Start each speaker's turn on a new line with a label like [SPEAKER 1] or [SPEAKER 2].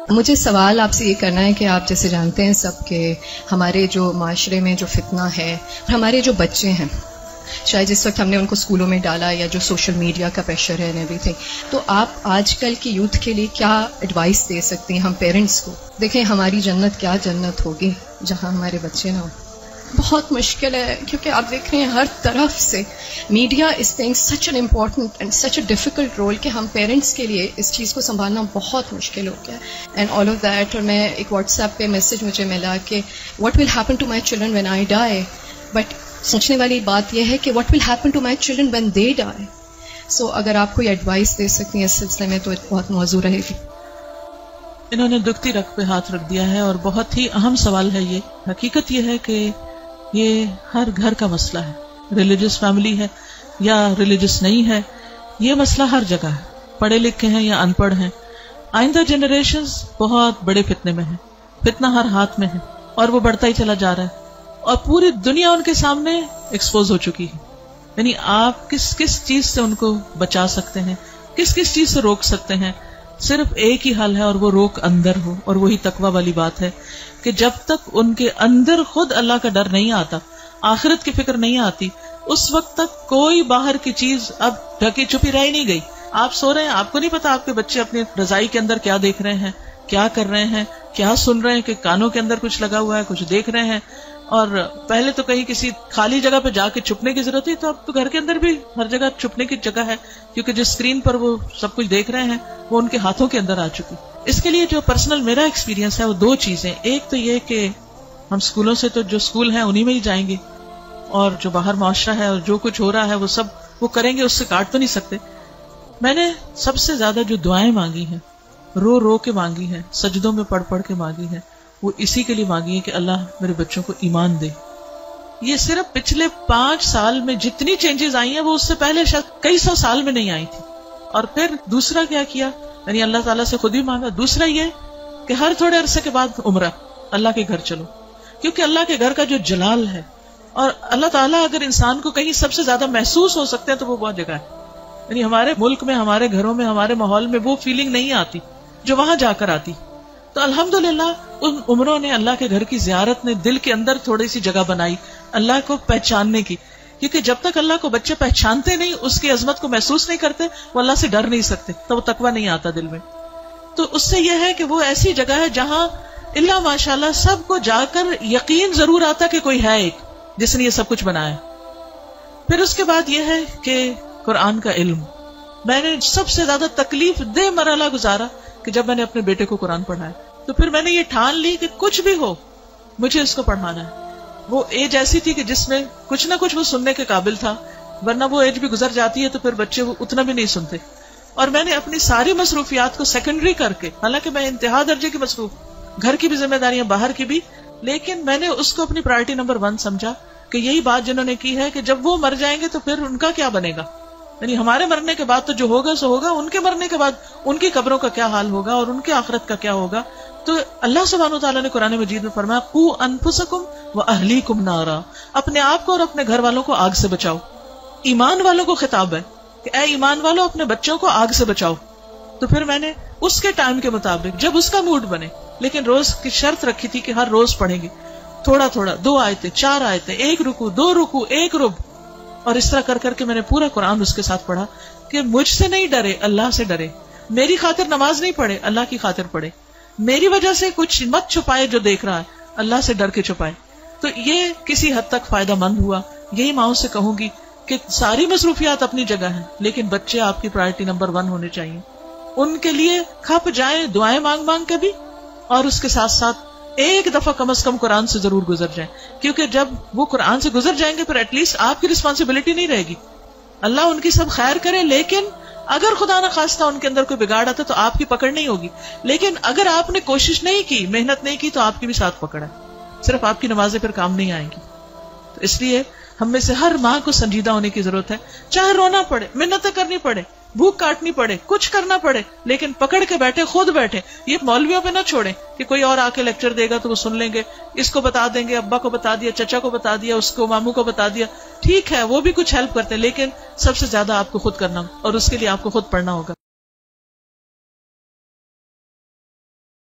[SPEAKER 1] مجھے سوال آپ سے یہ کرنا ہے کہ آپ جیسے جانتے ہیں سب کہ ہمارے جو معاشرے میں جو فتنہ ہے، ہمارے جو بچے ہیں، شاید جس وقت ہم نے ان کو اسکولوں میں ڈالا یا جو سوشل میڈیا کا پریشر ہے ایوری تھنگ، تو آپ آج کل کی یوتھ کے لیے کیا ایڈوائس دے سکتی ہیں ہم پیرنٹس کو؟ دیکھیں ہماری جنت کیا جنت ہوگی جہاں ہمارے بچے نہ ہوں. بہت مشکل ہے کیونکہ آپ دیکھ رہے ہیں ہر طرف سے media is playing such an important and such a difficult role کہ ہم پیرنٹس کے لیے اس چیز کو سنبھالنا بہت مشکل ہو گیا ہے. اینڈ آل آف دیٹ، اور میں ایک واٹس ایپ پہ میسج مجھے ملا کہ what will happen to my children when I die, but سوچنے والی بات یہ ہے کہ what will happen to my children when they die. So اگر آپ کوئی ایڈوائس دے سکتی ہیں اس سلسلے میں تو بہت موضوع رہے گی.
[SPEAKER 2] انہوں نے دکھتی رگ پہ ہاتھ رکھ دیا ہے اور بہت ہی اہم سوال ہے یہ. حقیقت یہ ہے کہ یہ ہر گھر کا مسئلہ ہے، ریلیجس فیملی ہے یا ریلیجس نہیں ہے، یہ مسئلہ ہر جگہ ہے، پڑھے لکھے ہیں یا ان پڑھ ہیں. آئندہ جنریشنز بہت بڑے فتنے میں ہیں، فتنہ ہر ہاتھ میں ہے اور وہ بڑھتا ہی چلا جا رہا ہے اور پوری دنیا ان کے سامنے ایکسپوز ہو چکی ہے. یعنی آپ کس کس چیز سے ان کو بچا سکتے ہیں، کس کس چیز سے روک سکتے ہیں؟ صرف ایک ہی حل ہے اور وہ روک اندر ہو، اور وہی تقویٰ والی بات ہے کہ جب تک ان کے اندر خود اللہ کا ڈر نہیں آتا، آخرت کی فکر نہیں آتی، اس وقت تک کوئی باہر کی چیز اب ڈھکی چھپی رہ نہیں گئی. آپ سو رہے ہیں، آپ کو نہیں پتا آپ کے بچے اپنی رضائی کے اندر کیا دیکھ رہے ہیں، کیا کر رہے ہیں، کیا سن رہے ہیں، کہ کانوں کے اندر کچھ لگا ہوا ہے، کچھ دیکھ رہے ہیں. اور پہلے تو کہیں کسی خالی جگہ پہ جا کے چھپنے کی ضرورت تھی، تو اب تو گھر کے اندر بھی ہر جگہ چھپنے کی جگہ ہے، کیونکہ جس اسکرین پر وہ سب کچھ دیکھ رہے ہیں وہ ان کے ہاتھوں کے اندر آ چکی. اس کے لیے جو پرسنل میرا ایکسپیرینس ہے وہ دو چیزیں. ایک تو یہ کہ ہم اسکولوں سے تو جو اسکول ہیں انہی میں ہی جائیں گے، اور جو باہر معاشرہ ہے اور جو کچھ ہو رہا ہے وہ سب وہ کریں گے، اس سے کاٹ تو نہیں سکتے. میں نے سب سے زیادہ جو دعائیں مانگی ہیں، رو رو کے مانگی ہیں، سجدوں میں پڑھ پڑھ کے مانگی ہیں، وہ اسی کے لیے مانگی ہے کہ اللہ میرے بچوں کو ایمان دے. یہ صرف پچھلے 5 سال میں جتنی چینجز آئی ہیں وہ اس سے پہلے شاید کئی 100 سال میں نہیں آئی تھی. اور پھر دوسرا کیا کیا، یعنی اللہ تعالیٰ سے خود ہی مانگا. دوسرا یہ کہ ہر تھوڑے عرصے کے بعد عمرہ، اللہ کے گھر چلو، کیونکہ اللہ کے گھر کا جو جلال ہے، اور اللہ تعالیٰ اگر انسان کو کہیں سب سے زیادہ محسوس ہو سکتے ہیں تو وہ بہت جگہ ہے. یعنی ہمارے ملک میں، ہمارے گھروں میں، ہمارے ماحول میں وہ فیلنگ نہیں آتی جو وہاں جا کر آتی. تو الحمدللہ ان عمروں نے، اللہ کے گھر کی زیارت نے دل کے اندر تھوڑی سی جگہ بنائی اللہ کو پہچاننے کی. کیونکہ جب تک اللہ کو بچے پہچانتے نہیں، اس کی عظمت کو محسوس نہیں کرتے، وہ اللہ سے ڈر نہیں سکتے، تو وہ تقویٰ نہیں آتا دل میں. تو اس سے یہ ہے کہ وہ ایسی جگہ ہے جہاں اللہ ماشاءاللہ سب کو جا کر یقین ضرور آتا کہ کوئی ہے ایک جس نے یہ سب کچھ بنایا. پھر اس کے بعد یہ ہے کہ قرآن کا علم. میں نے سب سے زیادہ تکلیف دہ مرحلہ گزارا کہ جب میں نے اپنے بیٹے کو قرآن پڑھایا، تو پھر میں نے یہ ٹھان لی کہ کچھ بھی ہو مجھے اس کو پڑھانا ہے. وہ ایج ایسی تھی کہ جس میں کچھ نہ کچھ وہ سننے کے قابل تھا، ورنہ وہ ایج بھی گزر جاتی ہے تو پھر بچے وہ اتنا بھی نہیں سنتے. اور میں نے اپنی ساری مصروفیات کو سیکنڈری کر کے، حالانکہ میں انتہا درجے کی مصروف، گھر کی بھی ذمہ داریاں، باہر کی بھی، لیکن میں نے اس کو اپنی پرائرٹی نمبر 1 سمجھا کہ یہی بات جنہوں نے کی ہے کہ جب وہ مر جائیں گے تو پھر ان کا کیا بنے گا. یعنی ہمارے مرنے کے بعد تو جو ہوگا سو ہوگا، ان کے مرنے کے بعد ان کی قبروں کا کیا حال ہوگا اور ان کے آخرت کا کیا ہوگا. تو اللہ سبحانہ وتعالیٰ نے قرآن مجید میں فرمایا قوا انفسکم واہلیکم نارا، اپنے آپ کو اور اپنے گھر والوں کو آگ سے بچاؤ. ایمان والوں کو خطاب ہے کہ اے ایمان والوں اپنے بچوں کو آگ سے بچاؤ. تو پھر میں نے اس کے ٹائم کے مطابق جب اس کا موڈ بنے، لیکن روز کی شرط رکھی تھی کہ ہر روز پڑھیں گے تھوڑا تھوڑا، 2 آیتیں 4 آیتیں، 1 رکوع 2 رکوع 1 رب، اور اس طرح کر کر کے میں نے پورا قرآن اس کے ساتھ پڑھا کہ مجھ سے نہیں ڈرے، اللہ سے ڈرے. میری خاطر نماز نہیں پڑھے، اللہ کی خاطر پڑھے. میری وجہ سے کچھ مت چھپائے جو دیکھ رہا ہے، اللہ سے ڈر کے چھپائے. تو یہ کسی حد تک فائدہ مند ہوا. یہی ماؤں سے کہوں گی کہ ساری مصروفیات اپنی جگہ ہیں، لیکن بچے آپ کی پرائرٹی نمبر 1 ہونے چاہیے. ان کے لیے کھپ جائیں، دعائیں مانگ مانگ کے بھی، اور اس کے ساتھ ساتھ ایک دفعہ کم از کم قرآن سے ضرور گزر جائیں. کیونکہ جب وہ قرآن سے گزر جائیں گے پھر ایٹ لیسٹ آپ کی رسپانسبلٹی نہیں رہے گی. اللہ ان کی سب خیر کرے، لیکن اگر خدا نہ خواستہ ان کے اندر کوئی بگاڑ آتا تو آپ کی پکڑ نہیں ہوگی. لیکن اگر آپ نے کوشش نہیں کی، محنت نہیں کی، تو آپ کی بھی ساتھ پکڑ ہے. صرف آپ کی نمازیں پھر کام نہیں آئیں گی. تو اس لیے ہم میں سے ہر ماں کو سنجیدہ ہونے کی ضرورت ہے. چاہے رونا پڑے، محنتیں کرنی پڑے، بھوک کاٹنی پڑے، کچھ کرنا پڑے، لیکن پکڑ کے بیٹھے، خود بیٹھے. یہ مولویوں پہ نہ چھوڑیں کہ کوئی اور آ کے لیکچر دے گا تو وہ سن لیں گے، اس کو بتا دیں گے، ابا کو بتا دیا، چچا کو بتا دیا، اس کو ماموں کو بتا دیا. ٹھیک ہے وہ بھی کچھ ہیلپ کرتے ہیں، لیکن سب سے زیادہ آپ کو خود کرنا، اور اس کے لیے آپ کو خود پڑھنا ہوگا.